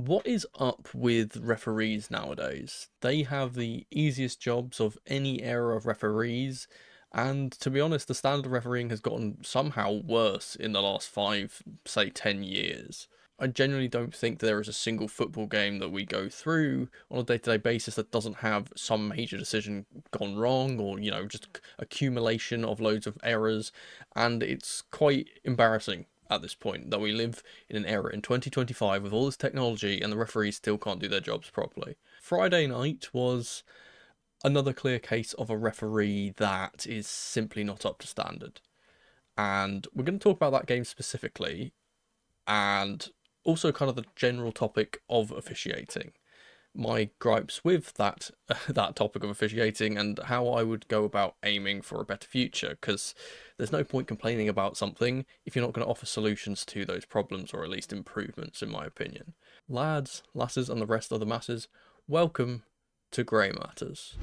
What is up with referees nowadays? They have the easiest jobs of any era of referees, and to be honest, the standard of refereeing has gotten somehow worse in the last 10 years. I genuinely don't think there is a single football game that we go through on a day-to-day basis that doesn't have some major decision gone wrong, or just accumulation of loads of errors, and it's quite embarrassing at this point that we live in an era in 2025 with all this technology and the referees still can't do their jobs properly. Friday night was another clear case of a referee that is simply not up to standard. And we're going to talk about that game specifically and also kind of the general topic of officiating, my gripes with that topic of officiating and how I would go about aiming for a better future, because there's no point complaining about something if you're not going to offer solutions to those problems, or at least improvements, in my opinion. Lads, lasses, and the rest of the masses, welcome to Grey Matters.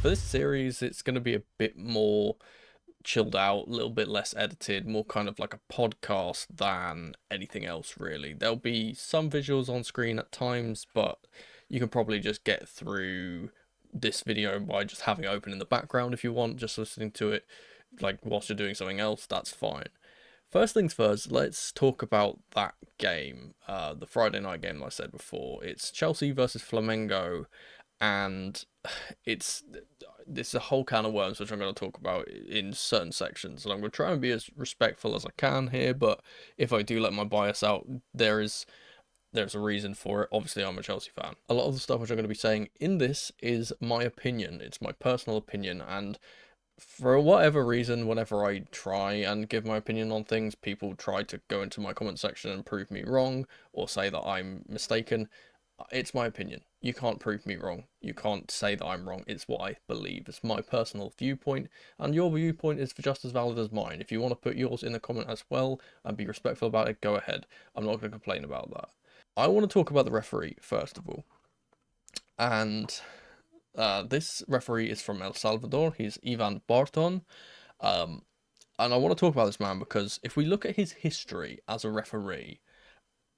For this series, it's going to be a bit more chilled out, a little bit less edited, more kind of like a podcast than anything else, really. There'll be some visuals on screen at times, but you can probably just get through this video by just having it open in the background if you want, just listening to it like whilst you're doing something else, that's fine. First things first, let's talk about that game, the Friday night game I said before. It's Chelsea versus Flamengo, and it's this is a whole can of worms which I'm going to talk about in certain sections, and I'm going to try and be as respectful as I can here. But if I do let my bias out, there's a reason for it. Obviously, I'm a Chelsea fan. A lot of the stuff which I'm going to be saying in this is my opinion. It's my personal opinion, and for whatever reason, whenever I try and give my opinion on things, people try to go into my comment section and prove me wrong or say that I'm mistaken. It's my opinion. You can't prove me wrong. You can't say that I'm wrong. It's what I believe. It's my personal viewpoint, and your viewpoint is just as valid as mine. If you want to put yours in the comment as well and be respectful about it, go ahead. I'm not going to complain about that. I want to talk about the referee first of all, and this referee is from El Salvador. He's Ivan Barton. Um, and I want to talk about this man because if we look at his history as a referee,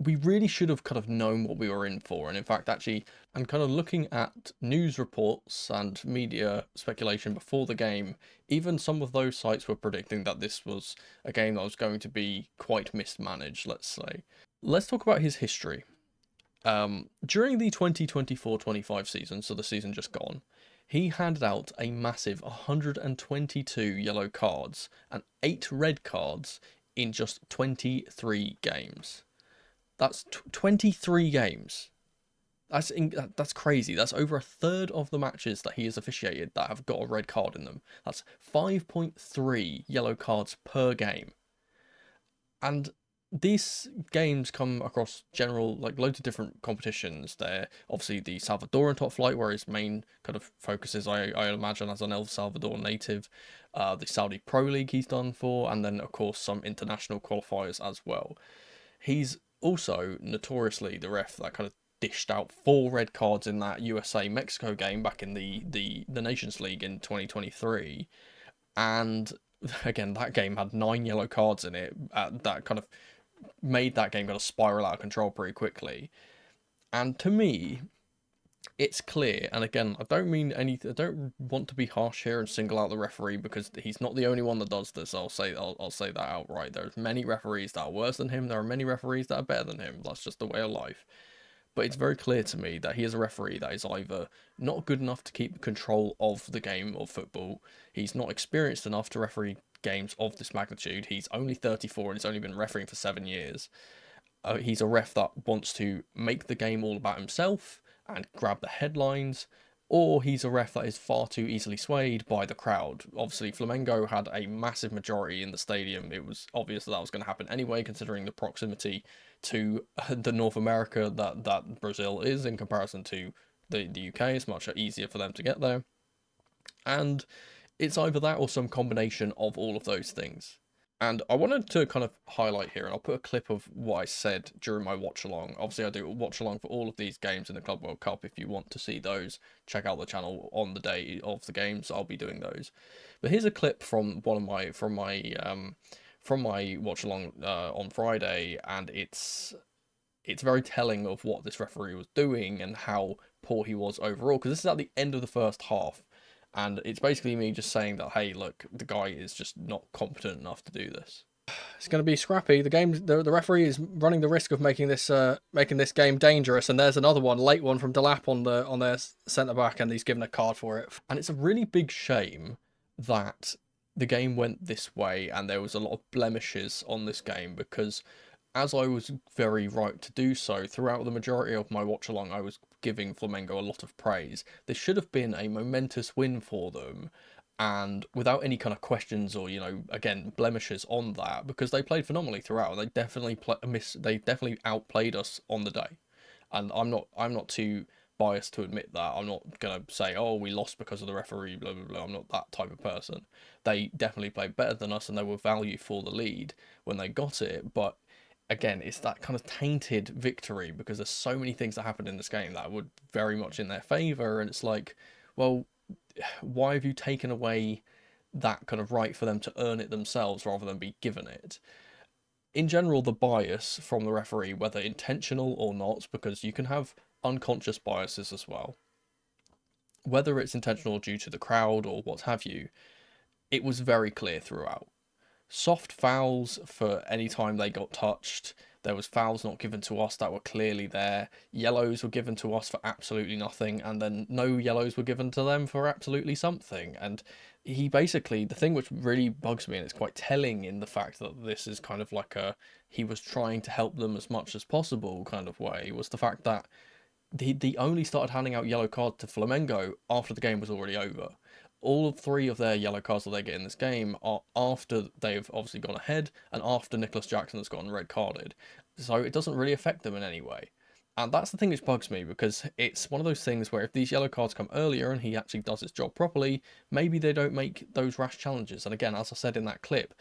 we really should have kind of known what we were in for. And in fact, actually, and kind of looking at news reports and media speculation before the game, even some of those sites were predicting that this was a game that was going to be quite mismanaged, let's say. Let's talk about his history. During the 2024-25 season, so the season just gone, he handed out a massive 122 yellow cards and 8 red cards in just 23 games. That's 23 games. That's crazy. That's over a third of the matches that he has officiated that have got a red card in them. That's 5.3 yellow cards per game. And these games come across general, like loads of different competitions. They're obviously the Salvadoran top flight, where his main kind of focus is, I imagine, as an El Salvador native. The Saudi Pro League he's done for, and then of course some international qualifiers as well. He's also notoriously the ref that kind of dished out 4 red cards in that USA Mexico game back in the Nations League in 2023, and again that game had 9 yellow cards in it. That kind of made that game kind of spiral out of control pretty quickly. And to me, it's clear, and again, I don't want to be harsh here and single out the referee because he's not the only one that does this. I'll say that outright. There's many referees that are worse than him. There are many referees that are better than him. That's just the way of life. But it's very clear to me that he is a referee that is either not good enough to keep control of the game of football, he's not experienced enough to referee games of this magnitude. He's only 34 and he's only been refereeing for 7 years. He's a ref that wants to make the game all about himself and grab the headlines, or he's a ref that is far too easily swayed by the crowd. Obviously, Flamengo had a massive majority in the stadium. It was obvious that was going to happen anyway, considering the proximity to the North America that Brazil is in comparison to the UK. It's much easier for them to get there. And it's either that or some combination of all of those things. And I wanted to kind of highlight here, and I'll put a clip of what I said during my watch along. Obviously, I do a watch along for all of these games in the Club World Cup. If you want to see those, check out the channel on the day of the games. I'll be doing those. But here's a clip from my watch along on Friday, and it's it's very telling of what this referee was doing and how poor he was overall. Because this is at the end of the first half, and it's basically me just saying that, hey, look, the guy is just not competent enough to do this. It's going to be scrappy. The referee is running the risk of making this game dangerous. And there's another one, late one from Delap on their centre back, and he's given a card for it. And it's a really big shame that the game went this way, and there was a lot of blemishes on this game because, as I was very right to do so, throughout the majority of my watch along, I was giving Flamengo a lot of praise. This should have been a momentous win for them, and without any kind of questions or again blemishes on that, because they played phenomenally throughout. They definitely outplayed us on the day, and I'm not too biased to admit that. I'm not gonna say, oh, we lost because of the referee, blah blah blah. I'm not that type of person. They definitely played better than us, and they were value for the lead when they got it. But again, it's that kind of tainted victory because there's so many things that happened in this game that were very much in their favour, and it's like, well, why have you taken away that kind of right for them to earn it themselves rather than be given it? In general, the bias from the referee, whether intentional or not, because you can have unconscious biases as well, whether it's intentional due to the crowd or what have you, it was very clear throughout. Soft fouls for any time they got touched. There was fouls not given to us that were clearly there. Yellows were given to us for absolutely nothing, and then no yellows were given to them for absolutely something. And he basically, the thing which really bugs me, and it's quite telling in the fact that this is kind of like he was trying to help them as much as possible kind of way, was the fact that they only started handing out yellow cards to Flamengo after the game was already over. All three of their yellow cards that they get in this game are after they've obviously gone ahead and after Nicholas Jackson has gotten red carded. So it doesn't really affect them in any way. And that's the thing which bugs me, because it's one of those things where if these yellow cards come earlier and he actually does his job properly, maybe they don't make those rash challenges. And again, as I said in that clip,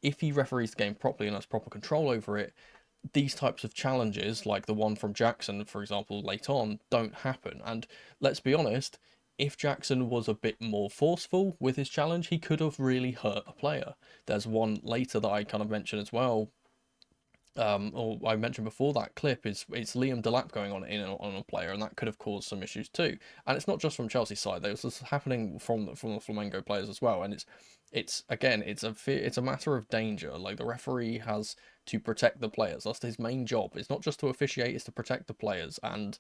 if he referees the game properly and has proper control over it, these types of challenges, like the one from Jackson, for example, late on, don't happen. And let's be honest, if Jackson was a bit more forceful with his challenge, he could have really hurt a player. There's one later that I kind of mentioned as well, or I mentioned before that clip, is it's Liam Delap going on a player, and that could have caused some issues too. And it's not just from Chelsea's side; this is happening from the Flamengo players as well. And it's again, it's a matter of danger. Like, the referee has to protect the players. That's his main job. It's not just to officiate; it's to protect the players. And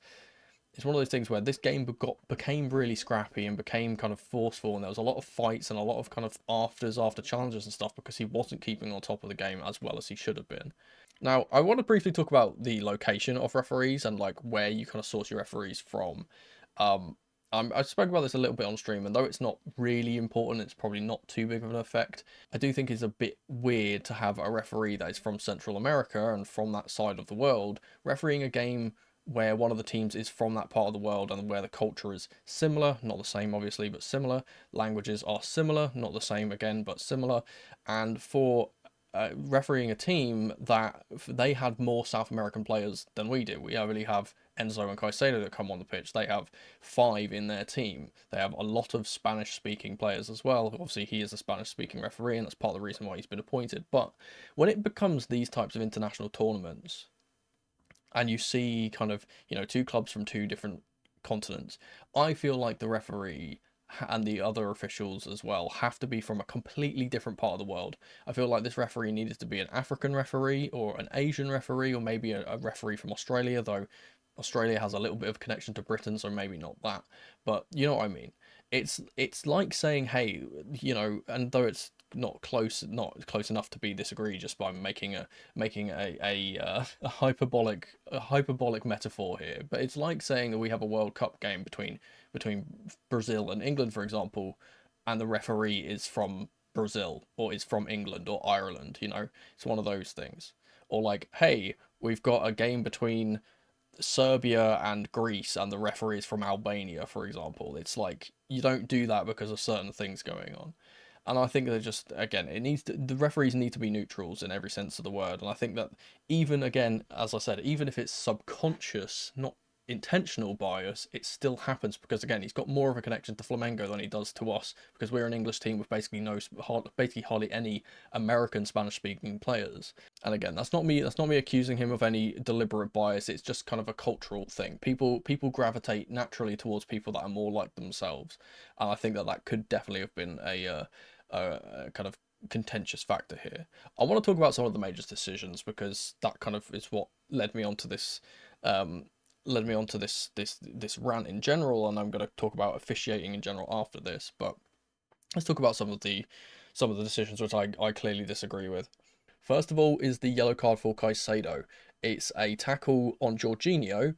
it's one of those things where this game became really scrappy and became kind of forceful, and there was a lot of fights and a lot of kind of after challenges and stuff because he wasn't keeping on top of the game as well as he should have been. Now, I want to briefly talk about the location of referees and like where you kind of source your referees from. Um, I spoke about this a little bit on stream, and though it's not really important, it's probably not too big of an effect. I do think it's a bit weird to have a referee that is from Central America and from that side of the world refereeing a game where one of the teams is from that part of the world and where the culture is similar, not the same obviously, but similar. Languages are similar, not the same again, but similar. And for refereeing a team that they had more South American players than we do. We only have Enzo and Caicedo that come on the pitch. They have 5 in their team. They have a lot of Spanish-speaking players as well. Obviously, he is a Spanish-speaking referee, and that's part of the reason why he's been appointed. But when it becomes these types of international tournaments, and you see kind of, two clubs from 2 different continents, I feel like the referee and the other officials as well have to be from a completely different part of the world. I feel like this referee needed to be an African referee or an Asian referee, or maybe a referee from Australia, though Australia has a little bit of connection to Britain, so maybe not that. But you know what I mean. It's like saying, hey, and though it's not close enough to be this egregious by making a hyperbolic metaphor here, but it's like saying that we have a World Cup game between Brazil and England, for example, and the referee is from Brazil or is from England or Ireland. It's one of those things. Or like, hey, we've got a game between Serbia and Greece, and the referee is from Albania, for example. It's like, you don't do that because of certain things going on. And I think they're just, again, the referees need to be neutrals in every sense of the word. And I think that even, again, as I said, even if it's subconscious, not intentional bias, it still happens because again he's got more of a connection to Flamengo than he does to us because we're an English team with basically basically hardly any American Spanish speaking players. And again, that's not me accusing him of any deliberate bias. It's just kind of a cultural thing. People gravitate naturally towards people that are more like themselves, and I think that that could definitely have been a kind of contentious factor here. I want to talk about some of the major decisions because that kind of is what led me onto this um, this rant in general, and I'm going to talk about officiating in general after this. But let's talk about some of the decisions which I clearly disagree with. First of all is the yellow card for Caicedo. It's a tackle on Jorginho,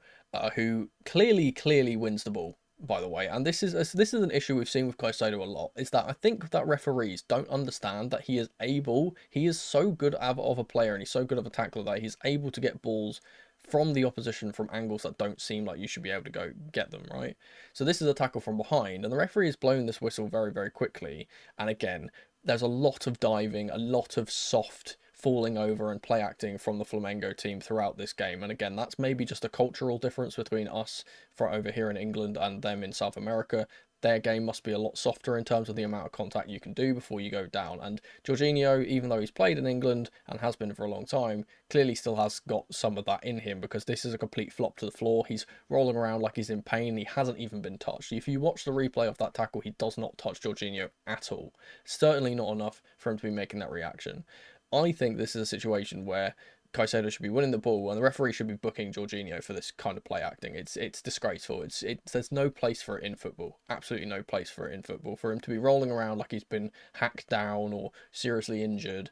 who clearly wins the ball. By the way, and this is an issue we've seen with Caicedo a lot. Is that I think that referees don't understand that he is so good of a player and he's so good of a tackler that he's able to get balls from the opposition from angles that don't seem like you should be able to go get them, right? So this is a tackle from behind, and the referee has blown this whistle very quickly. And again, there's a lot of diving, a lot of soft falling over and play acting from the Flamengo team throughout this game. And again, that's maybe just a cultural difference between us for over here in England and them in South America. Their game must be a lot softer in terms of the amount of contact you can do before you go down. And Jorginho, even though he's played in England and has been for a long time, clearly still has got some of that in him because this is a complete flop to the floor. He's rolling around like he's in pain. He hasn't even been touched. If you watch the replay of that tackle, he does not touch Jorginho at all. Certainly not enough for him to be making that reaction. I think this is a situation where Caicedo should be winning the ball and the referee should be booking Jorginho for this kind of play acting. It's disgraceful. There's no place for it in football. Absolutely no place for it in football. For him to be rolling around like he's been hacked down or seriously injured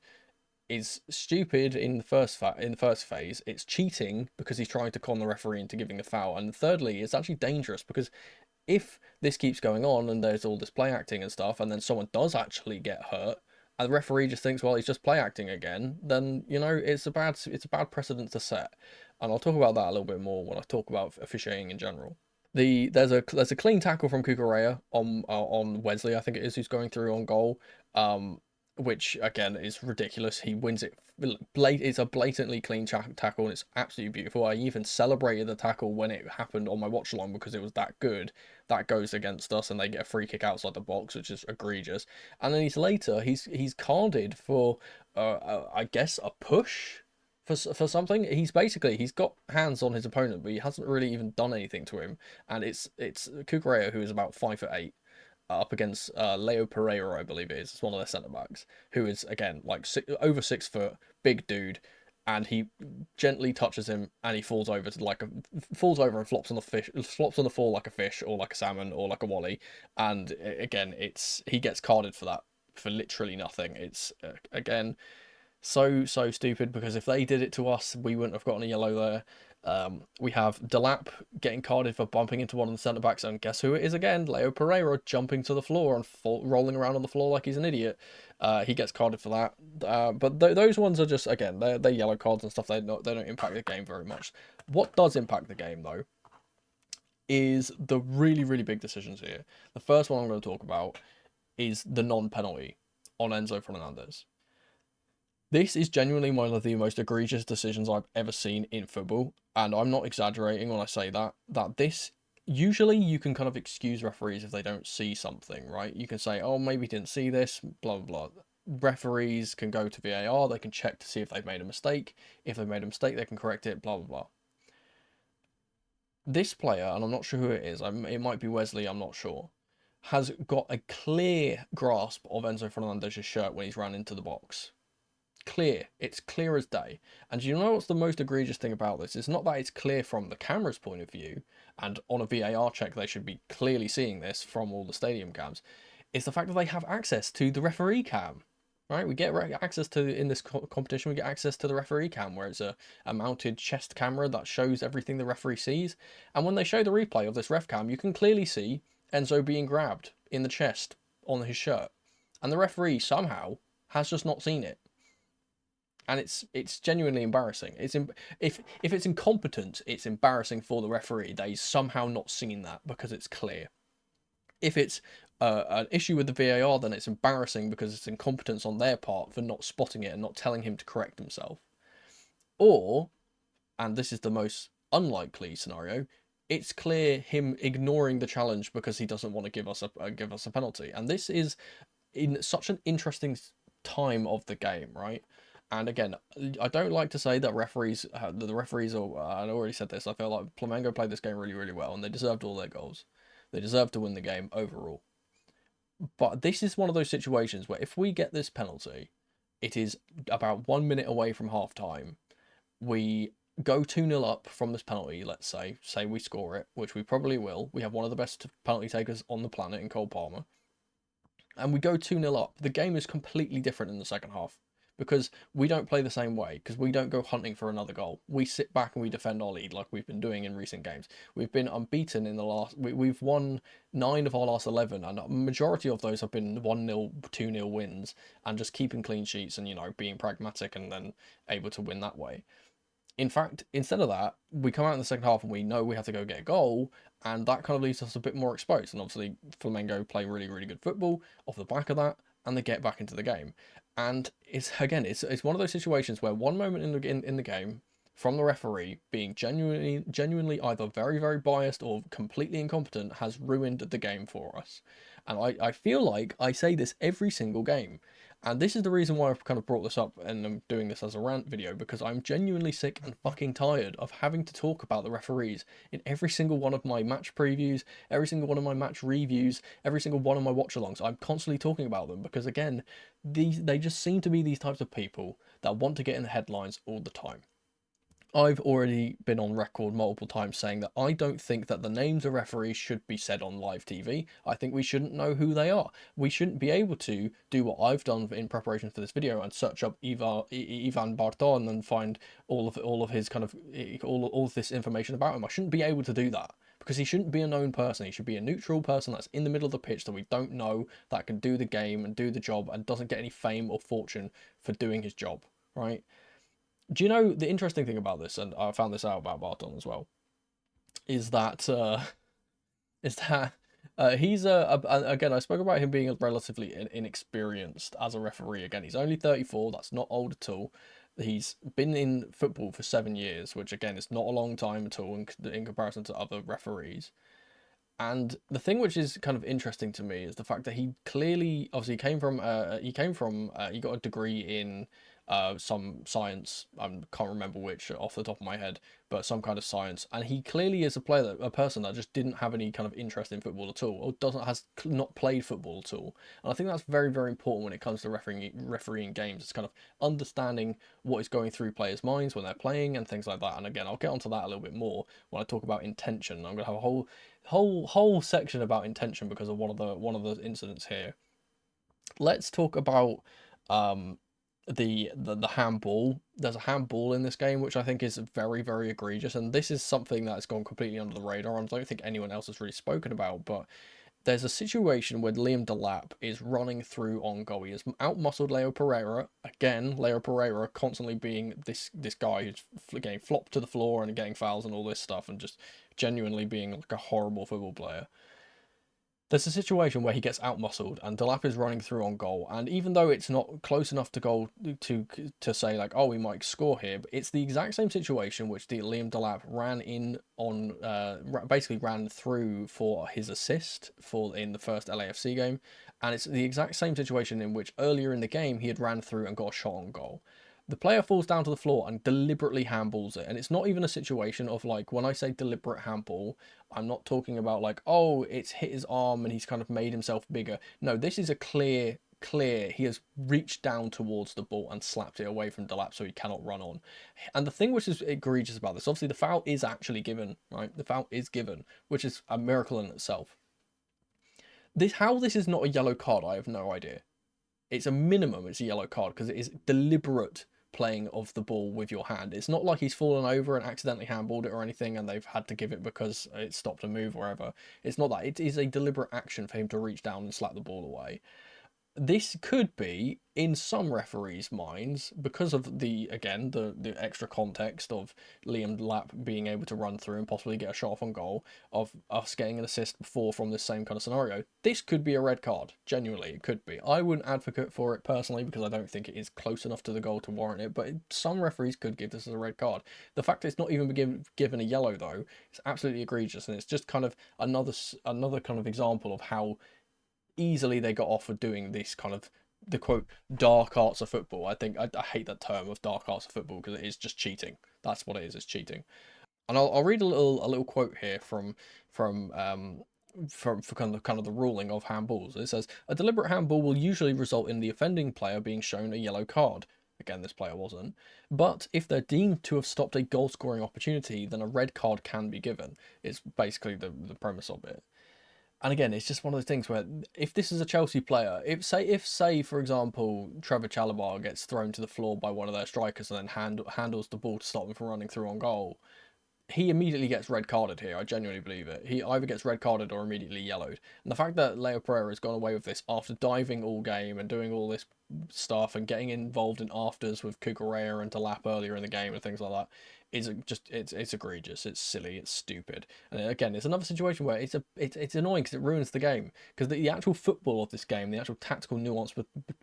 is stupid in the first phase. It's cheating because he's trying to con the referee into giving a foul. And thirdly, it's actually dangerous because if this keeps going on and there's all this play acting and stuff, and then someone does actually get hurt, and the referee just thinks, well, he's just play acting again, then it's a bad precedent to set. And I'll talk about that a little bit more when I talk about officiating in general. There's a clean tackle from Cucurella on Wesley, I think it is, who's going through on goal, um, which again is ridiculous. He wins it. It's a blatantly clean tackle and it's absolutely beautiful. I even celebrated the tackle when it happened on my watch along because it was that good. That goes against us and they get a free kick outside the box, which is egregious. And then he's carded for I guess a push for something. He's got hands on his opponent, but he hasn't really even done anything to him. And it's Cucurella, who is about 5'8", up against Leo Pereira, I believe it is. It's one of their centre backs, who is again like over 6 foot, big dude, and he gently touches him, and he falls over and flops on the floor like a fish, or like a salmon, or like a wally. And again, he gets carded for that for literally nothing. It's again so stupid because if they did it to us, we wouldn't have gotten a yellow there. We have Delap getting carded for bumping into one of the centre backs, and guess who it is again? Leo Pereira jumping to the floor and rolling around on the floor like he's an idiot. He gets carded for that. But those ones are just again they're yellow cards and stuff. They don't impact the game very much. What does impact the game though is the really big decisions here. The first one I'm going to talk about is the non-penalty on Enzo Fernandez. This is genuinely one of the most egregious decisions I've ever seen in football, and I'm not exaggerating when I say that this usually you can kind of excuse referees if they don't see something, right? You can say, oh, maybe didn't see this, blah blah blah. Referees can go to VAR, they can check to see if they've made a mistake. If they've made a mistake, they can correct it, blah blah blah. This player, and I'm not sure who it is, it might be Wesley, I'm not sure, has got a clear grasp of Enzo Fernandez's shirt when he's ran into the box. It's clear as day. And you know what's the most egregious thing about this? It's not that it's clear from the camera's point of view, and on a VAR check they should be clearly seeing this from all the stadium cams. It's the fact that they have access to the referee cam. Right, we get access to, in this competition, we get access to the referee cam, where it's a mounted chest camera that shows everything the referee sees. And when they show the replay of this ref cam, you can clearly see Enzo being grabbed in the chest on his shirt. And the referee somehow has just not seen it. And it's genuinely embarrassing. If it's incompetent, it's embarrassing for the referee that he's somehow not seen that because it's clear. If it's an issue with the VAR, then it's embarrassing because it's incompetence on their part for not spotting it and not telling him to correct himself. Or, and this is the most unlikely scenario, it's clear him ignoring the challenge because he doesn't want to give us a penalty. And this is in such an interesting time of the game, right? And again, I don't like to say that the referees are. I already said this. I feel like Flamengo played this game really, really well, and they deserved all their goals. They deserved to win the game overall. But this is one of those situations where if we get this penalty, it is about 1 minute away from half time. We go 2-0 up from this penalty, let's say we score it, which we probably will. We have one of the best penalty takers on the planet in Cole Palmer, and we go 2-0 up. The game is completely different in the second half because we don't play the same way, because we don't go hunting for another goal. We sit back and we defend our lead like we've been doing in recent games. We've been unbeaten in the last. We've won 9 of our last 11, and a majority of those have been 1-0, 2-0 wins, and just keeping clean sheets and being pragmatic and then able to win that way. In fact, instead of that, we come out in the second half and we know we have to go get a goal, and that kind of leaves us a bit more exposed. And obviously, Flamengo play really, really good football off the back of that, and they get back into the game. And it's one of those situations where one moment in the game, from the referee being genuinely either very, very biased or completely incompetent, has ruined the game for us. And I feel like I say this every single game. And this is the reason why I've kind of brought this up and I'm doing this as a rant video, because I'm genuinely sick and fucking tired of having to talk about the referees in every single one of my match previews, every single one of my match reviews, every single one of my watch alongs. I'm constantly talking about them because, again, they just seem to be these types of people that want to get in the headlines all the time. I've already been on record multiple times saying that I don't think that the names of referees should be said on live TV. I think we shouldn't know who they are. We shouldn't be able to do what I've done in preparation for this video and search up Ivan Barton and find all of his kind of all of this information about him. I shouldn't be able to do that because he shouldn't be a known person. He should be a neutral person that's in the middle of the pitch that we don't know, that can do the game and do the job and doesn't get any fame or fortune for doing his job, right? Do you know the interesting thing about this, and I found this out about Barton as well, is that is that he's again, I spoke about him being relatively inexperienced as a referee. Again, he's only 34. That's not old at all. He's been in football for 7 years, which again is not a long time at all in comparison to other referees. And the thing which is kind of interesting to me is the fact that he clearly, obviously, he got a degree in some science. I can't remember which off the top of my head, but some kind of science. And he clearly is a person that just didn't have any kind of interest in football at all, or doesn't has not played football at all. And I think that's very, very important when it comes to refereeing games. It's kind of understanding what is going through players' minds when they're playing and things like that. And again, I'll get onto that a little bit more when I talk about intention. I'm gonna have a whole section about intention because of one of the incidents here. Let's talk about um the handball. There's a handball in this game which I think is very, very egregious, and this is something that's gone completely under the radar and I don't think anyone else has really spoken about. But there's a situation where Liam Delap is running through on goal. He has outmuscled Leo Pereira. Again, Leo Pereira constantly being this guy who's getting flopped to the floor and getting fouls and all this stuff and just genuinely being like a horrible football player. There's a situation where he gets outmuscled and Delap is running through on goal, and even though it's not close enough to goal to say like, oh, we might score here, but it's the exact same situation which the Liam Delap ran in on, basically ran through for his assist for in the first LAFC game, and it's the exact same situation in which earlier in the game he had ran through and got a shot on goal. The player falls down to the floor and deliberately handballs it, and it's not even a situation of like, when I say deliberate handball, I'm not talking about like, oh, it's hit his arm and he's kind of made himself bigger. No, this is a clear, he has reached down towards the ball and slapped it away from Delap so he cannot run on. And the thing which is egregious about this, obviously the foul is actually given, right? The foul is given, which is a miracle in itself. How this is not a yellow card, I have no idea. It's a minimum, it's a yellow card because it is deliberate playing of the ball with your hand. It's not like he's fallen over and accidentally handballed it or anything and they've had to give it because it stopped a move or whatever. It's not that. It is a deliberate action for him to reach down and slap the ball away. This could be in some referees' minds because of the extra context of Liam Delap being able to run through and possibly get a shot off on goal, of us getting an assist before from this same kind of scenario. This could be a red card. Genuinely, it could be. I wouldn't advocate for it personally because I don't think it is close enough to the goal to warrant it, but some referees could give this as a red card. The fact that it's not even given a yellow though is absolutely egregious, and it's just kind of another kind of example of how easily they got off of doing this kind of the quote dark arts of football. I think I hate that term of dark arts of football because it is just cheating. That's what it is. It's cheating. And I'll read a little quote here from for kind of the ruling of handballs. It says a deliberate handball will usually result in the offending player being shown a yellow card. Again, this player wasn't. But if they're deemed to have stopped a goal scoring opportunity, then a red card can be given. It's basically the premise of it. And again, it's just one of those things where if this is a Chelsea player, if say for example Trevor Chalobah gets thrown to the floor by one of their strikers and then handles the ball to stop him from running through on goal, he immediately gets red carded here. I genuinely believe it. He either gets red carded or immediately yellowed. And the fact that Leo Pereira has gone away with this after diving all game and doing all this stuff and getting involved in afters with Kukurea and Delap earlier in the game and things like that is just it's egregious. It's silly. It's stupid. And again, it's another situation where it's annoying because it ruins the game because the actual football of this game, the actual tactical nuance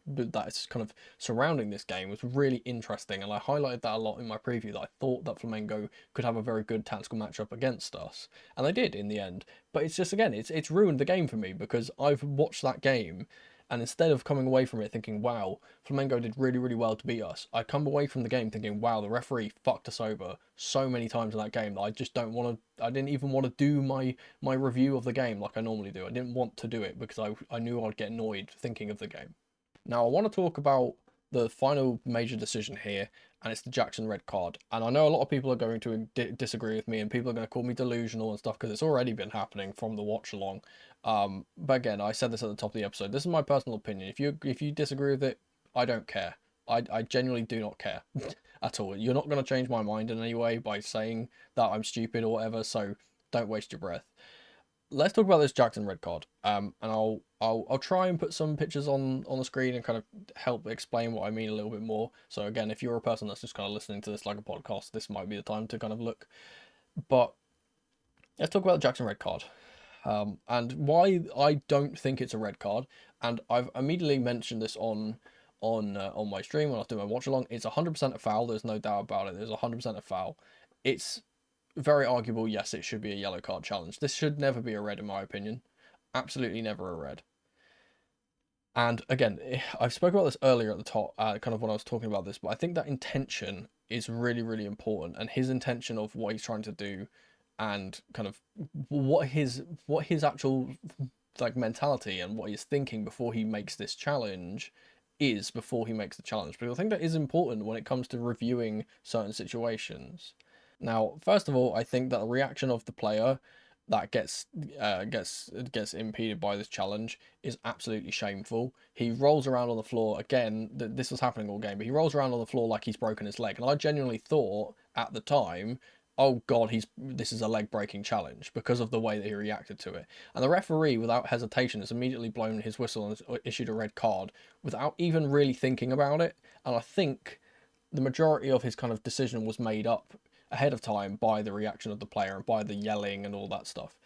that is kind of surrounding this game was really interesting, and I highlighted that a lot in my preview that I thought that Flamengo could have a very good tactical matchup against us, and they did in the end. But it's just again, it's ruined the game for me because I've watched that game, and instead of coming away from it thinking, wow, Flamengo did really, really well to beat us, I come away from the game thinking, wow, the referee fucked us over so many times in that game that I just don't want to, I didn't even want to do my review of the game like I normally do. I didn't want to do it because I knew I'd get annoyed thinking of the game. Now, I want to talk about the final major decision here, and it's the Jackson red card. And I know a lot of people are going to disagree with me, and people are going to call me delusional and stuff because it's already been happening from the watch along. But again, I said this at the top of the episode. This is my personal opinion. If you disagree with it, I don't care. I genuinely do not care at all. You're not going to change my mind in any way by saying that I'm stupid or whatever. So don't waste your breath. Let's talk about this Jackson red card. And I'll try and put some pictures on the screen and kind of help explain what I mean a little bit more. So again, if you're a person that's just kind of listening to this like a podcast, this might be the time to kind of look. But let's talk about the Jackson red card. And why I don't think it's a red card. And I've immediately mentioned this on my stream when I was doing my watch along. It's 100% a foul. There's no doubt about it. There's 100% a foul. It's very arguable, yes, it should be a yellow card challenge. This should never be a red, in my opinion. Absolutely never a red. And again, I spoke about this earlier at the top, kind of when I was talking about this, but I think that intention is really, really important. And his intention of what he's trying to do, and kind of what his actual like mentality and what he's thinking before he makes this challenge is before he makes the challenge. Because I think that is important when it comes to reviewing certain situations. Now, first of all, I think that the reaction of the player that gets impeded by this challenge is absolutely shameful. He rolls around on the floor again. This was happening all game, but he rolls around on the floor like he's broken his leg, and I genuinely thought at the time, oh god, this is a leg breaking challenge because of the way that he reacted to it. And the referee, without hesitation, has immediately blown his whistle and issued a red card without even really thinking about it. And I think the majority of his kind of decision was made up ahead of time by the reaction of the player and by the yelling and all that stuff.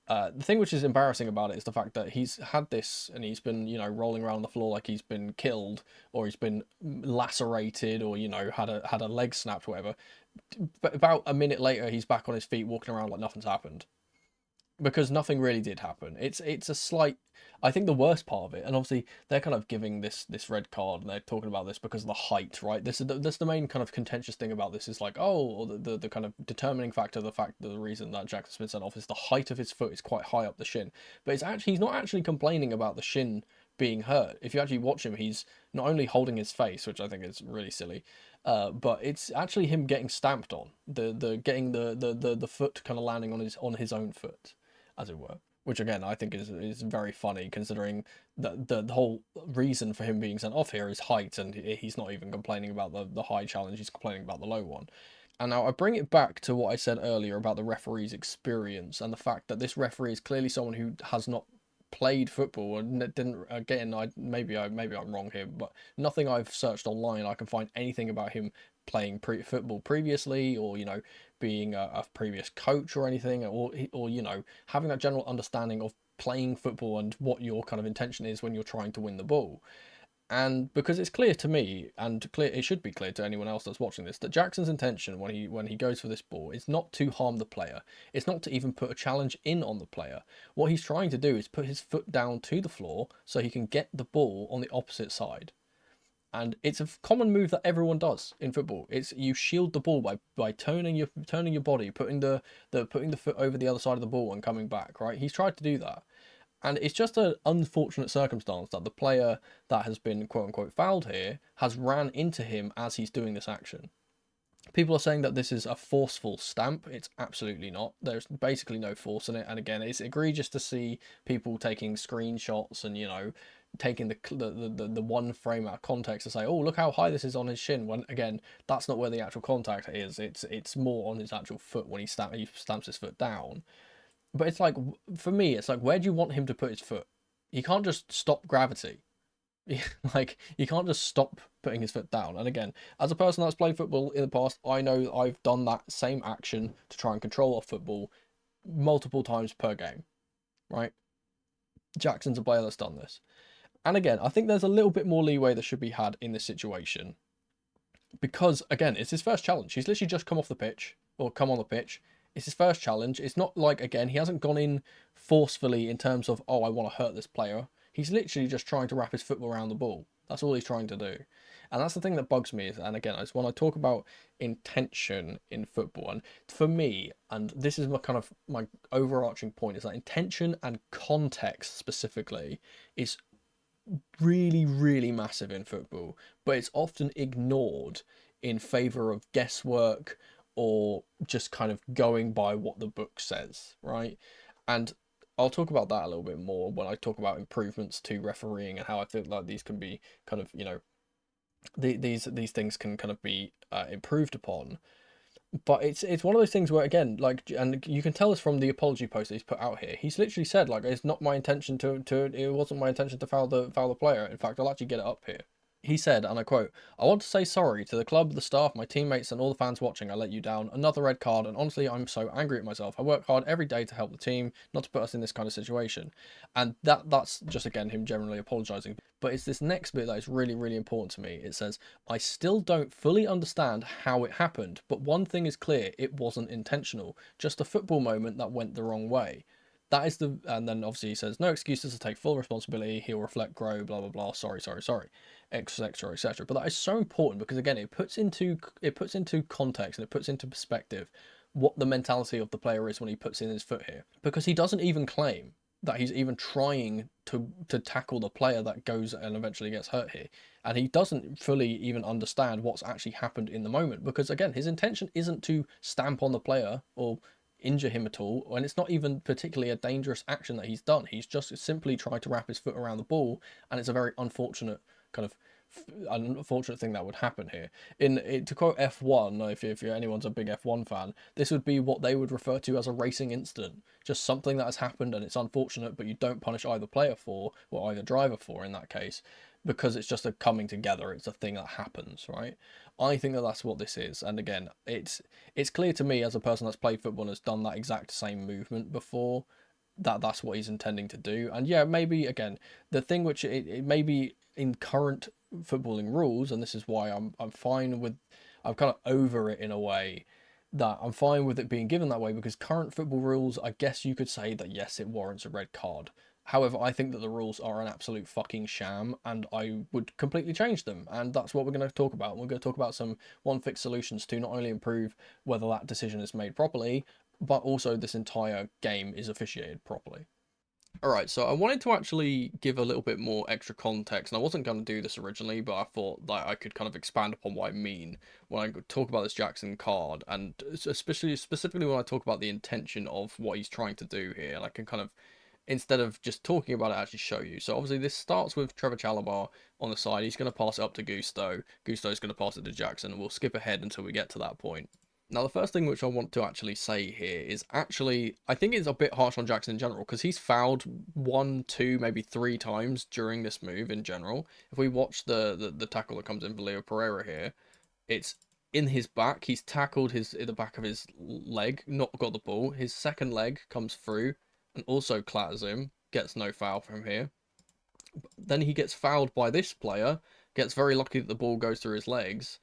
The thing which is embarrassing about it is the fact that he's had this and he's been, rolling around the floor like he's been killed or he's been lacerated or, had a leg snapped, whatever. But about a minute later, he's back on his feet walking around like nothing's happened because nothing really did happen. It's a slight. I think the worst part of it, and obviously they're kind of giving this red card, and they're talking about this because of the height, right? This is the main kind of contentious thing about this is like, oh, the kind of determining factor, the reason that Jackson's been sent off is the height of his foot is quite high up the shin, but he's not actually complaining about the shin being hurt. If you actually watch him, he's not only holding his face, which I think is really silly, but it's actually him getting stamped on, the getting the foot kind of landing on his own foot, as it were. Which again, I think is very funny considering that the whole reason for him being sent off here is height, and he's not even complaining about the high challenge, he's complaining about the low one. And now I bring it back to what I said earlier about the referee's experience and the fact that this referee is clearly someone who has not played football and didn't. Again, maybe I'm wrong here, but nothing I've searched online I can find anything about him playing football previously, or being a previous coach or anything, or having that general understanding of playing football and what your kind of intention is when you're trying to win the ball. And because it's clear to me, and clear it should be clear to anyone else that's watching this, that Jackson's intention when he goes for this ball is not to harm the player. It's not to even put a challenge in on the player. What he's trying to do is put his foot down to the floor so he can get the ball on the opposite side. And it's a common move that everyone does in football. It's you shield the ball by turning your body, putting the foot over the other side of the ball and coming back. Right? He's tried to do that. And it's just an unfortunate circumstance that the player that has been quote unquote fouled here has ran into him as he's doing this action. People are saying that this is a forceful stamp. It's absolutely not. There's basically no force in it. And again, it's egregious to see people taking screenshots and taking the one frame out of context to say, oh, look how high this is on his shin. When again, that's not where the actual contact is. It's more on his actual foot when he stamps his foot down. But it's like, for me, it's like, where do you want him to put his foot? He can't just stop gravity. Like, he can't just stop putting his foot down. And again, as a person that's played football in the past, I know I've done that same action to try and control a football multiple times per game, right? Jackson's a player that's done this. And again, I think there's a little bit more leeway that should be had in this situation. Because, again, it's his first challenge. He's literally just come off the pitch, or come on the pitch. It's his first challenge. It's not like, again, he hasn't gone in forcefully in terms of, oh, I want to hurt this player. He's literally just trying to wrap his foot around the ball. That's all he's trying to do. And that's the thing that bugs me. And again, it's when I talk about intention in football. And for me, and this is my overarching point, is that intention and context specifically is really, really massive in football. But it's often ignored in favour of guesswork or just kind of going by what the book says, right? And I'll talk about that a little bit more when I talk about improvements to refereeing and how I think like these can be kind of these things can kind of be improved upon. But it's one of those things where again, like, and you can tell this from the apology post that he's put out here. He's literally said like, it's not my intention to it wasn't my intention to foul the player. In fact, I'll actually get it up here. He said, and I quote, "I want to say sorry to the club, the staff, my teammates, and all the fans watching. I let you down. Another red card, and honestly, I'm so angry at myself. I work hard every day to help the team, not to put us in this kind of situation." And that's just, again, him generally apologising. But it's this next bit that is really, really important to me. It says, "I still don't fully understand how it happened, but one thing is clear, it wasn't intentional. Just a football moment that went the wrong way." That is and then obviously he says, "No excuses, to take full responsibility. He'll reflect, grow, blah, blah, blah. Sorry, sorry, sorry." Etc, etc. But that is so important because again, it puts into context and it puts into perspective what the mentality of the player is when he puts in his foot here. Because he doesn't even claim that he's even trying to tackle the player that goes and eventually gets hurt here. And he doesn't fully even understand what's actually happened in the moment. Because again, his intention isn't to stamp on the player or injure him at all, and it's not even particularly a dangerous action that he's done. He's just simply tried to wrap his foot around the ball, and it's a very unfortunate kind of unfortunate thing that would happen here. To quote F1, if anyone's a big F1 fan, this would be what they would refer to as a racing incident, just something that has happened and it's unfortunate, but you don't punish either player for, or either driver for in that case, because it's just a coming together. It's a thing that happens, right? I think that that's what this is. And again, it's clear to me as a person that's played football and has done that exact same movement before, that that's what he's intending to do. And yeah, maybe again, the thing which it may be in current footballing rules, and this is why I'm fine with, I'm kind of over it in a way, that I'm fine with it being given that way, because current football rules, I guess you could say that yes, it warrants a red card. However, I think that the rules are an absolute fucking sham, and I would completely change them. And that's what we're going to talk about. We're going to talk about some one-fix solutions to not only improve whether that decision is made properly, but also this entire game is officiated properly. Alright, so I wanted to actually give a little bit more extra context, and I wasn't going to do this originally, but I thought that I could kind of expand upon what I mean when I talk about this Jackson card, and specifically when I talk about the intention of what he's trying to do here, and I can kind of, instead of just talking about it, actually show you. So obviously this starts with Trevor Chalobah on the side. He's going to pass it up to Gusto. Gusto's going to pass it to Jackson, and we'll skip ahead until we get to that point. Now, the first thing which I want to actually say here is actually, I think it's a bit harsh on Jackson in general because he's fouled one, two, maybe three times during this move in general. If we watch the tackle that comes in for Leo Pereira here, it's in his back. He's tackled his in the back of his leg, not got the ball. His second leg comes through and also clatters him. Gets no foul from here. Then he gets fouled by this player. Gets very lucky that the ball goes through his legs,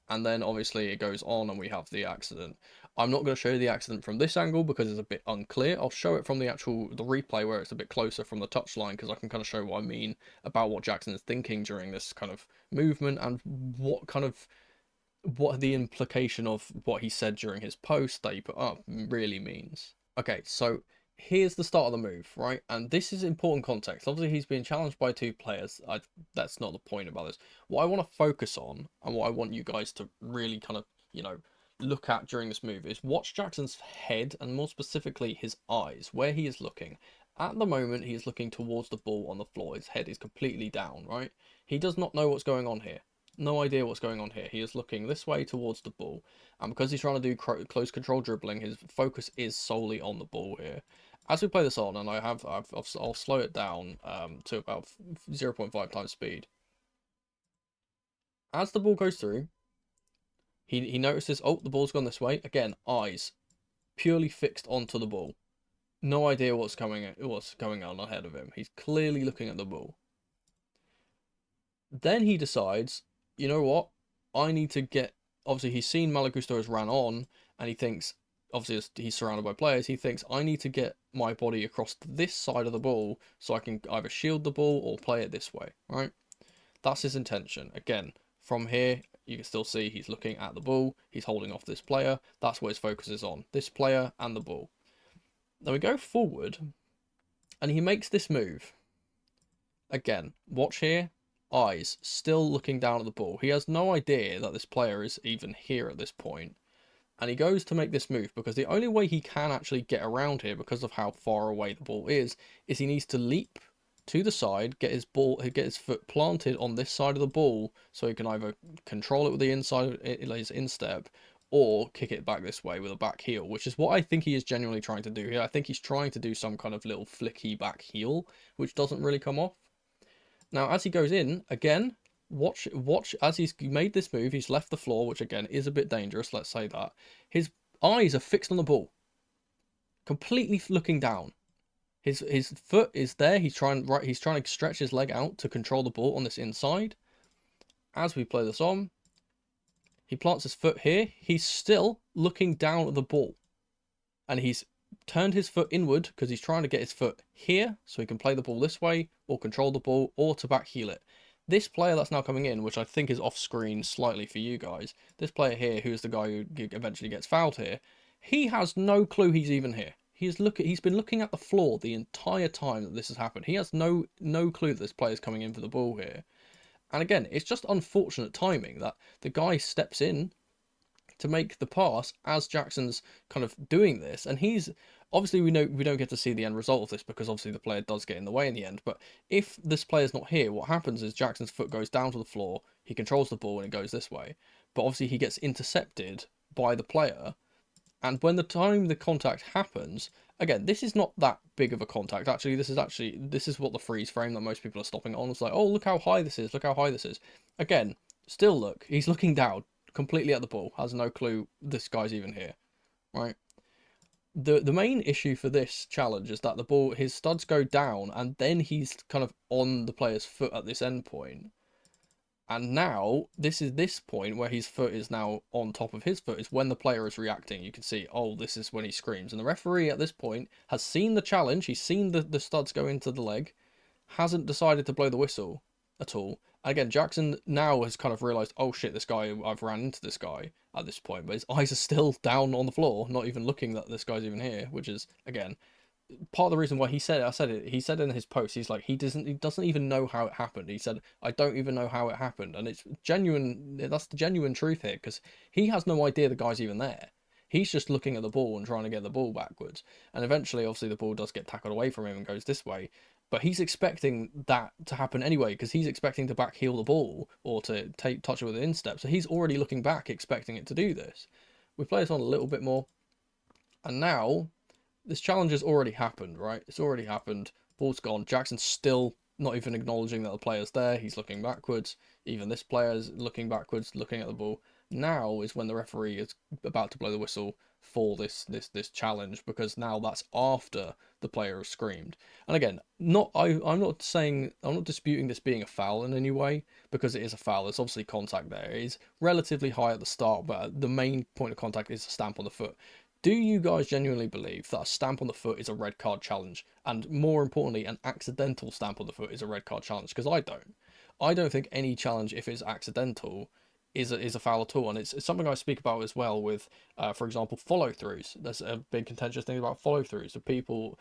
and then obviously it goes on and we have the accident. I'm not going to show you the accident from this angle because it's a bit unclear. I'll show it from the replay where it's a bit closer from the touchline because I can kind of show what I mean about what Jackson is thinking during this kind of movement and what the implication of what he said during his post that he put up really means. Okay, so here's the start of the move, right? And this is important context. Obviously, he's being challenged by two players. That's not the point about this. What I want to focus on and what I want you guys to really kind of, look at during this move is watch Jackson's head and more specifically his eyes, where he is looking. At the moment, he is looking towards the ball on the floor. His head is completely down, right? He does not know what's going on here. No idea what's going on here. He is looking this way towards the ball. And because he's trying to do close control dribbling, his focus is solely on the ball here. As we play this on, and I'll slow it down to about 0.5 times speed. As the ball goes through, he notices, oh, the ball's gone this way. Again, eyes purely fixed onto the ball. No idea what's going on ahead of him. He's clearly looking at the ball. Then he decides, you know what? I need to get. Obviously, he's seen Malagusto has ran on, and he thinks, obviously, as he's surrounded by players, he thinks, I need to get my body across to this side of the ball so I can either shield the ball or play it this way, right? That's his intention. Again, from here, you can still see he's looking at the ball, he's holding off this player. That's what his focus is on, this player and the ball. Then we go forward, and he makes this move. Again, watch here. Eyes still looking down at the ball. He has no idea that this player is even here at this point. And he goes to make this move because the only way he can actually get around here because of how far away the ball is he needs to leap to the side, get his foot planted on this side of the ball so he can either control it with the inside his instep or kick it back this way with a back heel, which is what I think he is genuinely trying to do here. I think he's trying to do some kind of little flicky back heel, which doesn't really come off. Now, as he goes in, again, watch as he's made this move, he's left the floor, which again is a bit dangerous, let's say that. His eyes are fixed on the ball, completely looking down. His foot is there, he's trying to stretch his leg out to control the ball on this inside. As we play this on, he plants his foot here, he's still looking down at the ball. And he's turned his foot inward because he's trying to get his foot here so he can play the ball this way or control the ball or to back heel it. This player that's now coming in, which I think is off screen slightly for you guys, this player here, who is the guy who eventually gets fouled here, he has no clue he's even here. He's been looking at the floor the entire time that this has happened. He has no clue that this player is coming in for the ball here. And again, it's just unfortunate timing that the guy steps in to make the pass as Jackson's kind of doing this, and he's obviously we don't get to see the end result of this because obviously the player does get in the way in the end. But if this player's not here, what happens is Jackson's foot goes down to the floor, he controls the ball and it goes this way, but obviously he gets intercepted by the player, and when the contact happens, again, this is not that big of a contact. This is what the freeze frame that most people are stopping on. It's like, oh, look how high this is, look how high this is. Again, still look, he's looking down completely at the ball, has no clue this guy's even here, right? The main issue for this challenge is that his studs go down and then he's kind of on the player's foot at this end point. And now this point where his foot is now on top of his foot is when the player is reacting. You can see, oh, this is when he screams. And the referee at this point has seen the challenge. He's seen the studs go into the leg, hasn't decided to blow the whistle at all. Again, Jackson now has kind of realised, oh shit, I've ran into this guy at this point, but his eyes are still down on the floor, not even looking that this guy's even here, which is, again, part of the reason why he said in his post, he's like, he doesn't even know how it happened. He said, I don't even know how it happened. And it's genuine, that's the genuine truth here, because he has no idea the guy's even there. He's just looking at the ball and trying to get the ball backwards. And eventually, obviously, the ball does get tackled away from him and goes this way. But he's expecting that to happen anyway, because he's expecting to back heel the ball or to touch it with an instep. So he's already looking back, expecting it to do this. We play this on a little bit more, and now this challenge has already happened, right? It's already happened. Ball's gone. Jackson's still not even acknowledging that the player's there. He's looking backwards. Even this player's looking backwards, looking at the ball. Now is when the referee is about to blow the whistle for this challenge, because now that's after the player has screamed. And again, I'm not saying, I'm not disputing this being a foul in any way, because it is a foul. There's obviously contact there. It is relatively high at the start, but the main point of contact is a stamp on the foot. Do you guys genuinely believe that a stamp on the foot is a red card challenge? And more importantly, an accidental stamp on the foot is a red card challenge? Because I don't. I don't think any challenge, if it's accidental, is a foul at all. And it's something I speak about as well with, for example, follow throughs. There's a big contentious thing about follow throughs. So people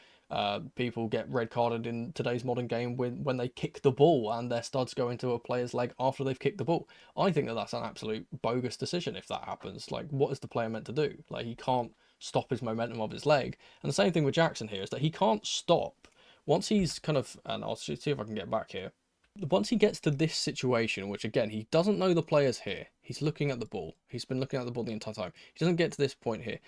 get red carded in today's modern game when they kick the ball and their studs go into a player's leg after they've kicked the ball. I think that that's an absolute bogus decision if that happens. Like, what is the player meant to do? Like, he can't stop his momentum of his leg. And the same thing with Jackson here is that he can't stop once he's kind of, and I'll see if I can get back here. Once he gets to this situation, which again, he doesn't know the player's here, he's looking at the ball. He's been looking at the ball the entire time. He doesn't get to this point here.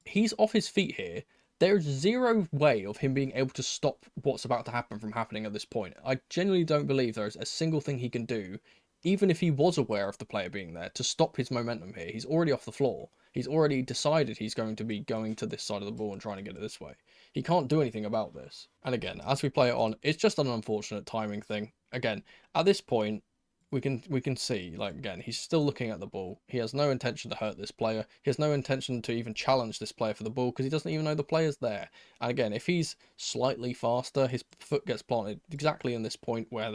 He's off his feet here. There's zero way of him being able to stop what's about to happen from happening at this point. I genuinely don't believe there's a single thing he can do, even if he was aware of the player being there, to stop his momentum here. He's already off the floor. He's already decided he's going to be going to this side of the ball and trying to get it this way. He can't do anything about this. And again, as we play it on, it's just an unfortunate timing thing. Again, at this point, we can see, like, again, he's still looking at the ball. He has no intention to hurt this player. He has no intention to even challenge this player for the ball because he doesn't even know the player's there. And again, if he's slightly faster, his foot gets planted exactly in this point where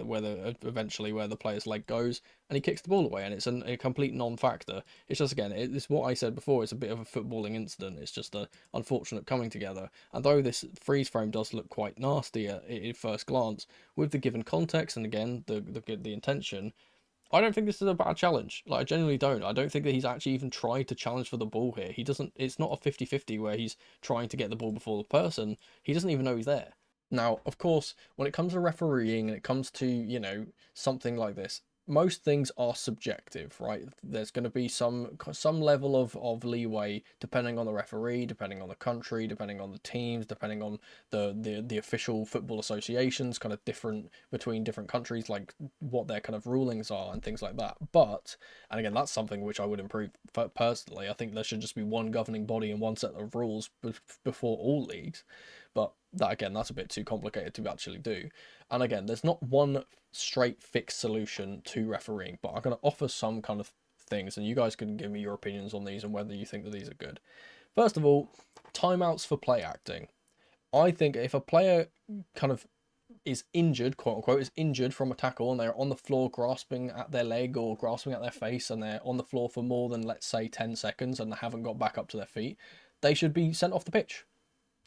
eventually where the player's leg goes, and he kicks the ball away, and it's a complete non-factor. It's just, again, it's what I said before. It's a bit of a footballing incident. It's just a unfortunate coming together. And though this freeze frame does look quite nasty at first glance, with the given context and again the intention, I don't think this is a bad challenge. Like, I genuinely don't. I don't think that he's actually even tried to challenge for the ball here. He doesn't, it's not a 50-50 where he's trying to get the ball before the person. He doesn't even know he's there. Now, of course, when it comes to refereeing and it comes to, something like this, most things are subjective, right? There's going to be some level of leeway depending on the referee, depending on the country, depending on the teams, depending on the official football associations, kind of different between different countries, like what their kind of rulings are and things like that. But, and again, that's something which I would improve personally. I think there should just be one governing body and one set of rules before all leagues. But that, again, that's a bit too complicated to actually do. And again, there's not one straight fixed solution to refereeing, but I'm going to offer some kind of things, and you guys can give me your opinions on these and whether you think that these are good. First of all, timeouts for play acting. I think if a player kind of is injured, quote unquote, is injured from a tackle and they're on the floor grasping at their leg or grasping at their face and they're on the floor for more than, let's say, 10 seconds and haven't got back up to their feet, they should be sent off the pitch.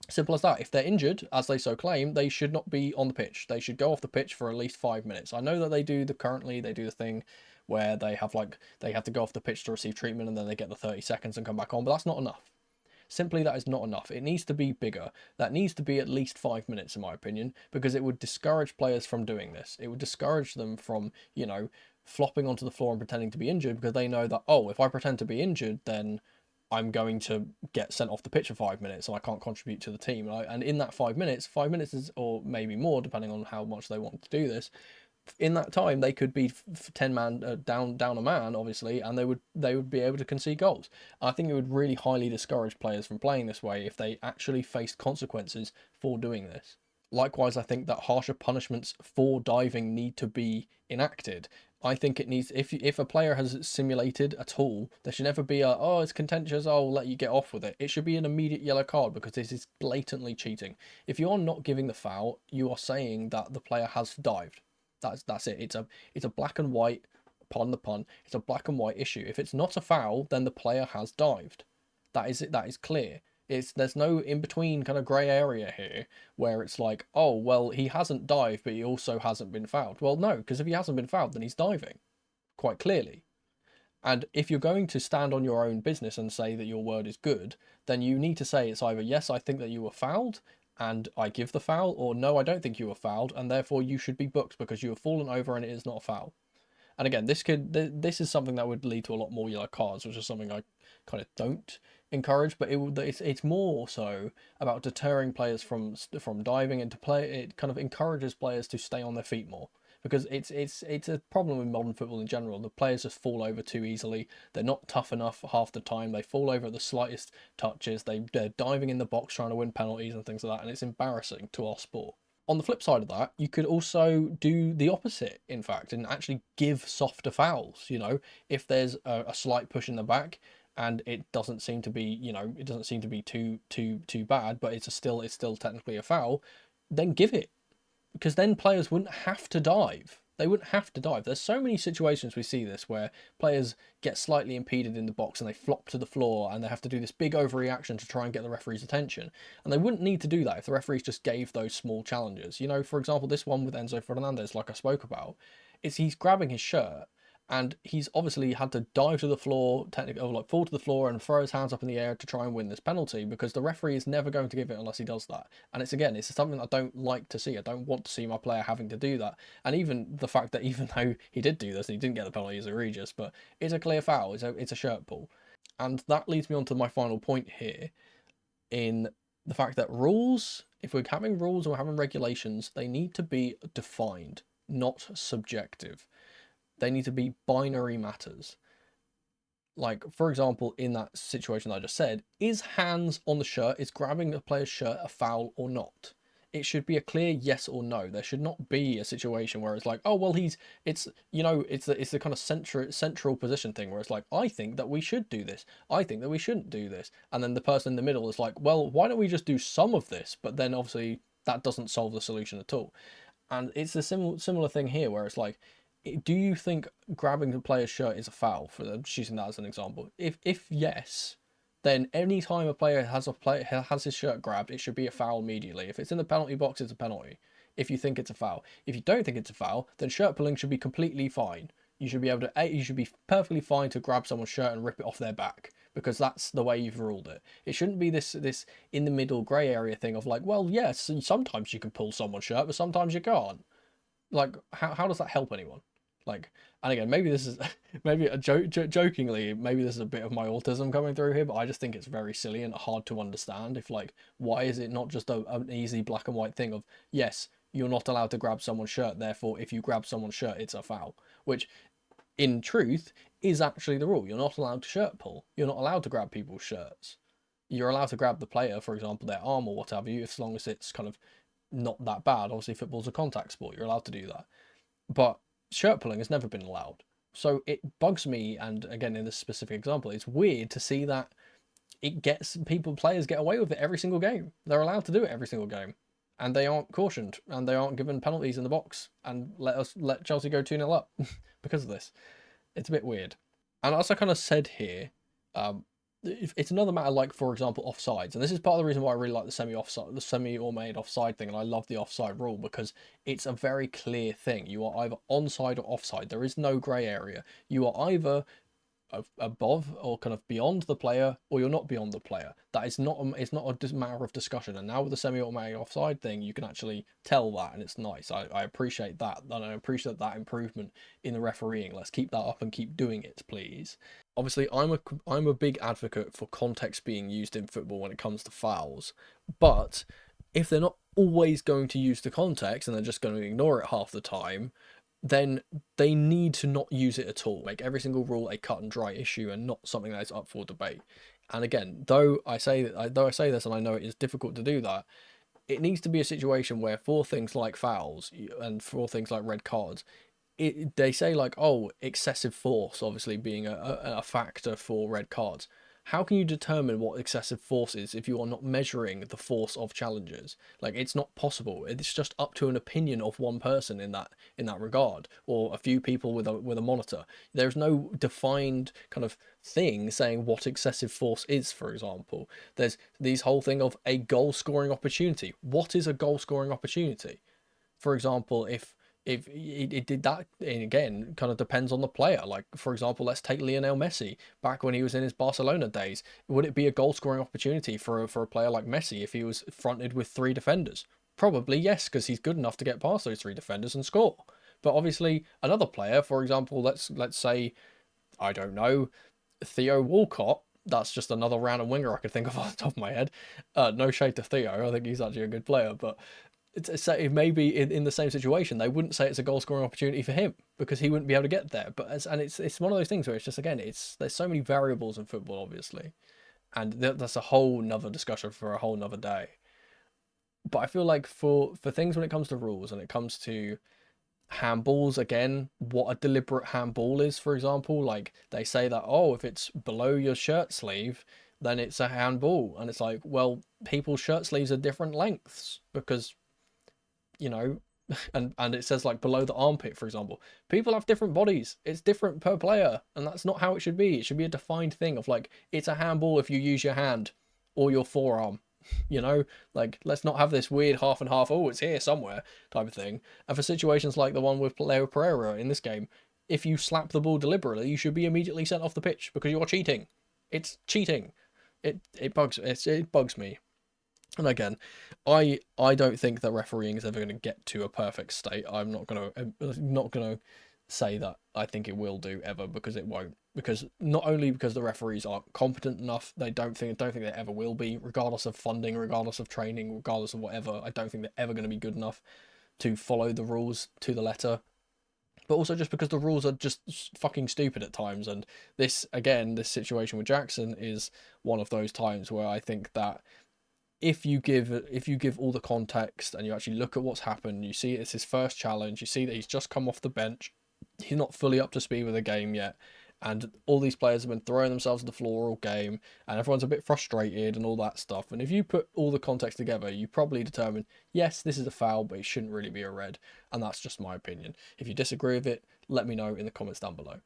Simple as that. If they're injured, as they so claim, they should not be on the pitch. They should go off the pitch for at least 5 minutes. I know that they do the thing where they have to go off the pitch to receive treatment and then they get the 30 seconds and come back on, but that's not enough. Simply, that is not enough. It needs to be bigger. That needs to be at least 5 minutes, in my opinion, because it would discourage players from doing this. It would discourage them from, flopping onto the floor and pretending to be injured, because they know that, oh, if I pretend to be injured, then I'm going to get sent off the pitch for 5 minutes and I can't contribute to the team. And in that 5 minutes, 5 minutes is, or maybe more, depending on how much they want to do this, in that time they could be 10 man down a man, obviously, and they would be able to concede goals. I think it would really highly discourage players from playing this way if they actually faced consequences for doing this. Likewise, I think that harsher punishments for diving need to be enacted. I think it needs, if a player has simulated at all, there should never be oh, it's contentious, I'll let you get off with it. It should be an immediate yellow card, because this is blatantly cheating. If you are not giving the foul, you are saying that the player has dived. That's it. It's a black and white, pardon the pun, it's a black and white issue. If it's not a foul, then the player has dived. That is it. That is clear. There's no in between kind of grey area here where it's like, oh, well, he hasn't dived, but he also hasn't been fouled. Well, no, because if he hasn't been fouled, then he's diving, quite clearly. And if you're going to stand on your own business and say that your word is good, then you need to say it's either, yes, I think that you were fouled and I give the foul, or no, I don't think you were fouled, and therefore you should be booked because you have fallen over and it is not a foul. And again, this is something that would lead to a lot more yellow cards, which is something I kind of don't encourage. But it's more so about deterring players from diving into play. It kind of encourages players to stay on their feet more, because it's a problem with modern football in general. The players just fall over too easily. They're not tough enough half the time. They fall over at the slightest touches. They're diving in the box trying to win penalties and things like that, and it's embarrassing to our sport. On the flip side of that, you could also do the opposite, in fact, and actually give softer fouls. If there's a slight push in the back and it doesn't seem to be, it doesn't seem to be too bad, but it's still technically a foul, then give it, because then players wouldn't have to dive. They wouldn't have to dive. There's so many situations we see this where players get slightly impeded in the box and they flop to the floor and they have to do this big overreaction to try and get the referee's attention. And they wouldn't need to do that if the referees just gave those small challenges. For example, this one with Enzo Fernandez, like I spoke about, is he's grabbing his shirt and he's obviously had to dive to the floor, technically, or like fall to the floor and throw his hands up in the air to try and win this penalty, because the referee is never going to give it unless he does that. And it's something I don't like to see. I don't want to see my player having to do that. And even the fact that even though he did do this and he didn't get the penalty is egregious, but it's a clear foul. It's a shirt pull. And that leads me on to my final point here, in the fact that rules, if we're having rules or having regulations, they need to be defined, not subjective. They need to be binary matters. Like, for example, in that situation I just said, is hands on the shirt, is grabbing a player's shirt a foul or not? It should be a clear yes or no. There should not be a situation where it's like, oh, well, it's the kind of central position thing where it's like, I think that we should do this. I think that we shouldn't do this. And then the person in the middle is like, well, why don't we just do some of this? But then obviously that doesn't solve the solution at all. And it's a similar thing here where it's like, do you think grabbing a player's shirt is a foul, for just using that as an example? If yes, then any time a player has his shirt grabbed, it should be a foul immediately. If it's in the penalty box, it's a penalty. If you think it's a foul. If you don't think it's a foul, then shirt pulling should be completely fine. You should be able to you should be perfectly fine to grab someone's shirt and rip it off their back, because that's the way you've ruled it. It shouldn't be this in the middle grey area thing of like, well, yes, sometimes you can pull someone's shirt, but sometimes you can't. Like, how does that help anyone? Like, and again, maybe this is maybe jokingly, maybe this is a bit of my autism coming through here, but I just think it's very silly and hard to understand. If like, why is it not just an easy black and white thing of, yes, you're not allowed to grab someone's shirt, therefore if you grab someone's shirt, it's a foul, which in truth is actually the rule. You're not allowed to shirt pull. You're not allowed to grab people's shirts. You're allowed to grab the player, for example, their arm or what have you, as long as it's kind of not that bad. Obviously, football's a contact sport. You're allowed to do that. But shirt pulling has never been allowed. So it bugs me, and again, in this specific example, it's weird to see that players get away with it every single game. They're allowed to do it every single game. And they aren't cautioned, and they aren't given penalties in the box, and let Chelsea go 2-0 up because of this. It's a bit weird. And as I kind of said here, it's another matter, like, for example, offsides. And this is part of the reason why I really like the semi-automated offside thing, and I love the offside rule, because it's a very clear thing. You are either onside or offside. There is no grey area. You are either above or kind of beyond the player, or you're not beyond the player. That is not it's not a matter of discussion. And now with the semi-automatic offside thing, you can actually tell that, and it's nice. I appreciate that, and I appreciate that improvement in the refereeing. Let's keep that up and keep doing it, please. Obviously, I'm a big advocate for context being used in football when it comes to fouls, but if they're not always going to use the context and they're just going to ignore it half the time, then they need to not use it at all. Make every single rule a cut and dry issue and not something that is up for debate. And again, though I say this, and I know it is difficult to do that, it needs to be a situation where for things like fouls and for things like red cards, they say like, oh, excessive force obviously being a factor for red cards. How can you determine what excessive force is if you are not measuring the force of challenges? Like, it's not possible. It's just up to an opinion of one person in that regard, or a few people with a monitor. There's no defined kind of thing saying what excessive force is, for example. There's these whole thing of a goal scoring opportunity. What is a goal scoring opportunity? For example, if it did that, and again, kind of depends on the player. Like, for example, let's take Lionel Messi back when he was in his Barcelona days. Would it be a goal scoring opportunity for a player like Messi if he was fronted with 3 defenders? Probably yes, because he's good enough to get past those 3 defenders and score. But obviously, another player, for example, let's say, I don't know, Theo Walcott. That's just another random winger I could think of off the top of my head. No shade to Theo. I think he's actually a good player, but it may be in the same situation. They wouldn't say it's a goal scoring opportunity for him because he wouldn't be able to get there. But it's one of those things where it's just, again, there's so many variables in football, obviously, and that's a whole nother discussion for a whole nother day. But I feel like for things when it comes to rules and it comes to handballs, again, what a deliberate handball is, for example, like they say that, oh, if it's below your shirt sleeve, then it's a handball, and it's like, well, people's shirt sleeves are different lengths because, you know, and it says like below the armpit, for example. People have different bodies. It's different per player, and that's not how it should be. It should be a defined thing of like, it's a handball if you use your hand or your forearm. You know, like, let's not have this weird half and half, oh, it's here somewhere type of thing. And for situations like the one with Leo Pereira in this game, if you slap the ball deliberately, you should be immediately sent off the pitch because you're cheating. It's cheating. It bugs me. And again, I don't think that refereeing is ever going to get to a perfect state. I'm not gonna say that I think it will do ever, because it won't. Because not only because the referees aren't competent enough, they don't think they ever will be, regardless of funding, regardless of training, regardless of whatever. I don't think they're ever going to be good enough to follow the rules to the letter. But also just because the rules are just fucking stupid at times. And this situation with Jackson is one of those times where I think that if you give all the context and you actually look at what's happened, you see it's his first challenge, you see that he's just come off the bench, he's not fully up to speed with the game yet, and all these players have been throwing themselves to the floor all game, and everyone's a bit frustrated and all that stuff. And if you put all the context together, you probably determine, yes, this is a foul, but it shouldn't really be a red. And that's just my opinion. If you disagree with it, let me know in the comments down below.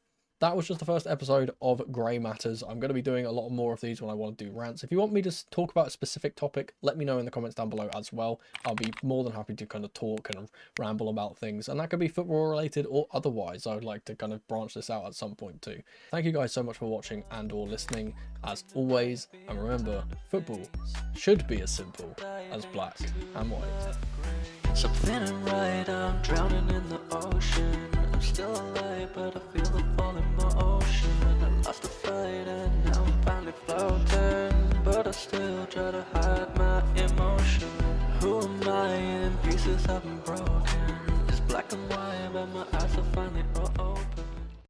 That was just the first episode of Grey Matters. I'm going to be doing a lot more of these when I want to do rants. If you want me to talk about a specific topic, let me know in the comments down below as well. I'll be more than happy to kind of talk and ramble about things. And that could be football related or otherwise. I would like to kind of branch this out at some point too. Thank you guys so much for watching and or listening, as always. And remember, football should be as simple as black and white. Something ain't right, I'm drowning in the ocean. I'm still alive, but I feel the fall in my ocean.